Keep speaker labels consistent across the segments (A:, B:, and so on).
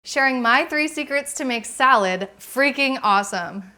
A: Sharing my 3 secrets to make salad freaking awesome.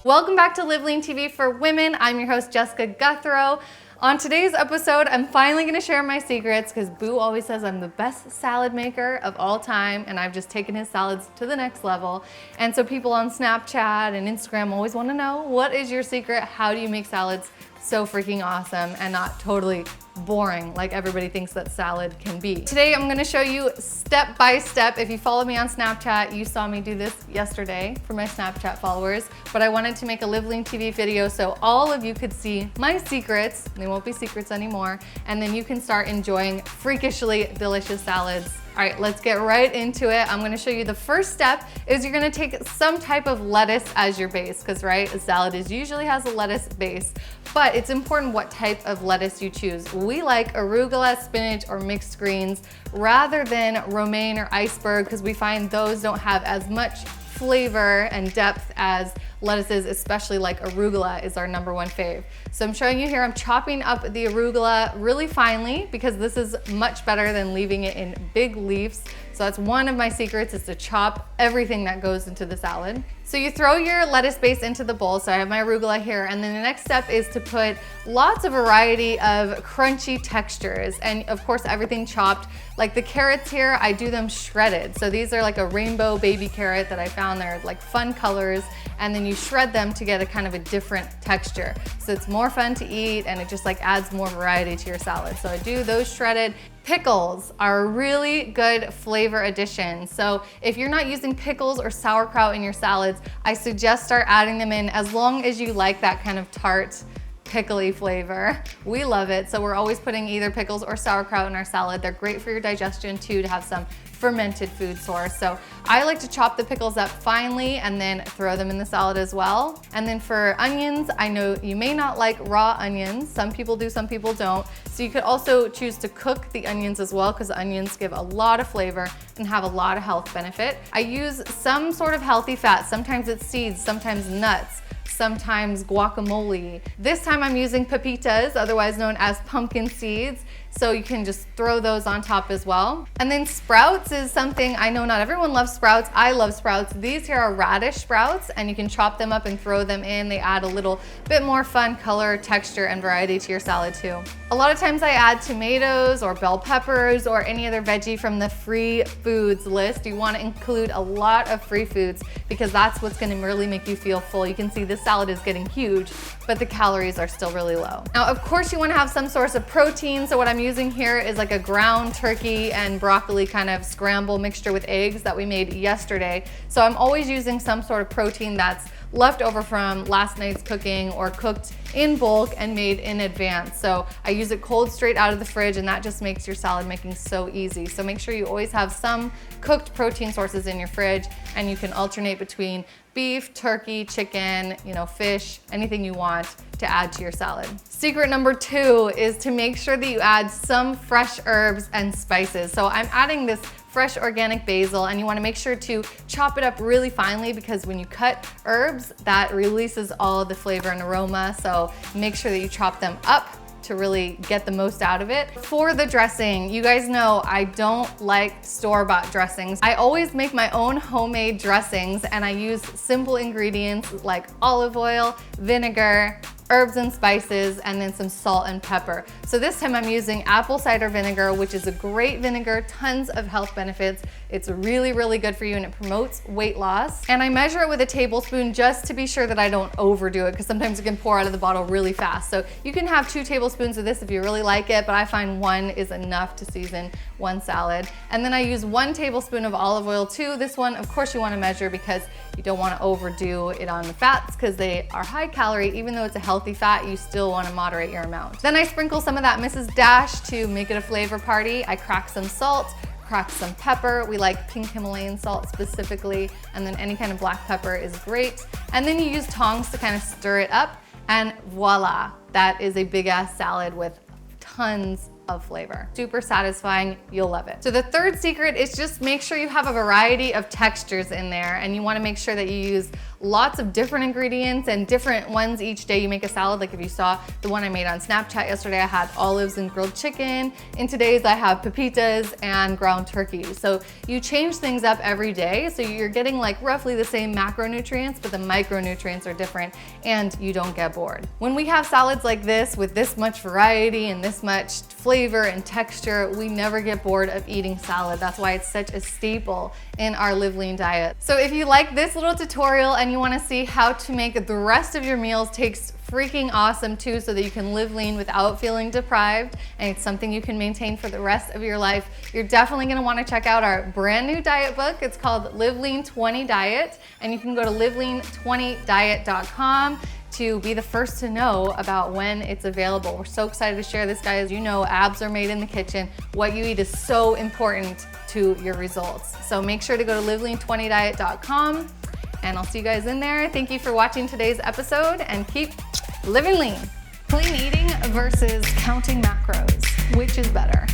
A: Welcome back to LiveLeanTV for Women. I'm your host, Jessica Guthrow. On today's episode, I'm finally gonna share my secrets because Boo always says I'm the best salad maker of all time, and I've just taken his salads to the next level. And so people on Snapchat and Instagram always wanna know, what is your secret? How do you make salads so freaking awesome and not totally boring like everybody thinks that salad can be? Today I'm gonna show you step by step. If you follow me on Snapchat, you saw me do this yesterday for my Snapchat followers, but I wanted to make a LiveLeanTV video so all of you could see my secrets. They won't be secrets anymore, and then you can start enjoying freakishly delicious salads. All right, let's get right into it. I'm gonna show you the first step is you're gonna take some type of lettuce as your base, because right, a salad usually has a lettuce base, but it's important what type of lettuce you choose. We like arugula, spinach, or mixed greens rather than romaine or iceberg, because we find those don't have as much flavor and depth as lettuces, especially like arugula is our #1 fave. So I'm showing you here, I'm chopping up the arugula really finely because this is much better than leaving it in big leaves. So that's one of my secrets, is to chop everything that goes into the salad. So you throw your lettuce base into the bowl. So I have my arugula here, and then the next step is to put lots of variety of crunchy textures, and of course everything chopped. Like the carrots here, I do them shredded. So these are like a rainbow baby carrot that I found. They're like fun colors, and then you shred them to get a kind of a different texture. So it's more fun to eat, and it just like adds more variety to your salad. So I do those shredded. Pickles are a really good flavor addition. So if you're not using pickles or sauerkraut in your salads, I suggest start adding them in as long as you like that kind of tart, pickly flavor. We love it. So we're always putting either pickles or sauerkraut in our salad. They're great for your digestion too, to have some fermented food source. So I like to chop the pickles up finely and then throw them in the salad as well. And then for onions, I know you may not like raw onions. Some people do, some people don't. So you could also choose to cook the onions as well, because onions give a lot of flavor and have a lot of health benefit. I use some sort of healthy fat. Sometimes it's seeds, sometimes nuts, sometimes guacamole. This time I'm using pepitas, otherwise known as pumpkin seeds. So you can just throw those on top as well. And then sprouts is something, I know not everyone loves sprouts. I love sprouts. These here are radish sprouts, and you can chop them up and throw them in. They add a little bit more fun color, texture, and variety to your salad too. A lot of times I add tomatoes or bell peppers or any other veggie from the free foods list. You want to include a lot of free foods because that's what's going to really make you feel full. You can see this salad is getting huge, but the calories are still really low. Now, of course, you want to have some source of protein. So what I'm using here is like a ground turkey and broccoli kind of scramble mixture with eggs that we made yesterday. So I'm always using some sort of protein that's left over from last night's cooking or cooked in bulk and made in advance. So I use it cold straight out of the fridge, and that just makes your salad making so easy. So make sure you always have some cooked protein sources in your fridge, and you can alternate between beef, turkey, chicken, fish, anything you want to add to your salad. Secret number 2 is to make sure that you add some fresh herbs and spices. So I'm adding this fresh organic basil, and you want to make sure to chop it up really finely, because when you cut herbs, that releases all of the flavor and aroma. So make sure that you chop them up to really get the most out of it. For the dressing, you guys know I don't like store-bought dressings. I always make my own homemade dressings, and I use simple ingredients like olive oil, vinegar, herbs and spices, and then some salt and pepper. So this time I'm using apple cider vinegar, which is a great vinegar, tons of health benefits. It's really, really good for you, and it promotes weight loss. And I measure it with a tablespoon just to be sure that I don't overdo it, because sometimes it can pour out of the bottle really fast. So you can have 2 tablespoons of this if you really like it, but I find 1 is enough to season 1 salad. And then I use 1 tablespoon of olive oil too. This one, of course, you want to measure because you don't want to overdo it on the fats, because they are high calorie. Even though it's a healthy fat, you still want to moderate your amount. Then I sprinkle some of that Mrs. Dash to make it a flavor party. I crack some salt, crack some pepper. We like pink Himalayan salt specifically, and then any kind of black pepper is great. And then you use tongs to kind of stir it up, and voila, that is a big ass salad with tons of flavor. Super satisfying, you'll love it. So the third secret is just make sure you have a variety of textures in there, and you wanna make sure that you use lots of different ingredients and different ones each day you make a salad. Like if you saw the one I made on Snapchat yesterday, I had olives and grilled chicken. In today's, I have pepitas and ground turkey. So you change things up every day, so you're getting like roughly the same macronutrients, but the micronutrients are different and you don't get bored. When we have salads like this with this much variety and this much flavor and texture, we never get bored of eating salad. That's why it's such a staple in our Live Lean diet. So if you like this little tutorial and you wanna see how to make the rest of your meals taste freaking awesome too, so that you can live lean without feeling deprived, and it's something you can maintain for the rest of your life, you're definitely gonna wanna check out our brand new diet book. It's called Live Lean 20 Diet, and you can go to LiveLean20diet.com to be the first to know about when it's available. We're so excited to share this, guys. You know, abs are made in the kitchen. What you eat is so important to your results. So make sure to go to LiveLean20diet.com, and I'll see you guys in there. Thank you for watching today's episode, and keep living lean. Clean eating versus counting macros. Which is better?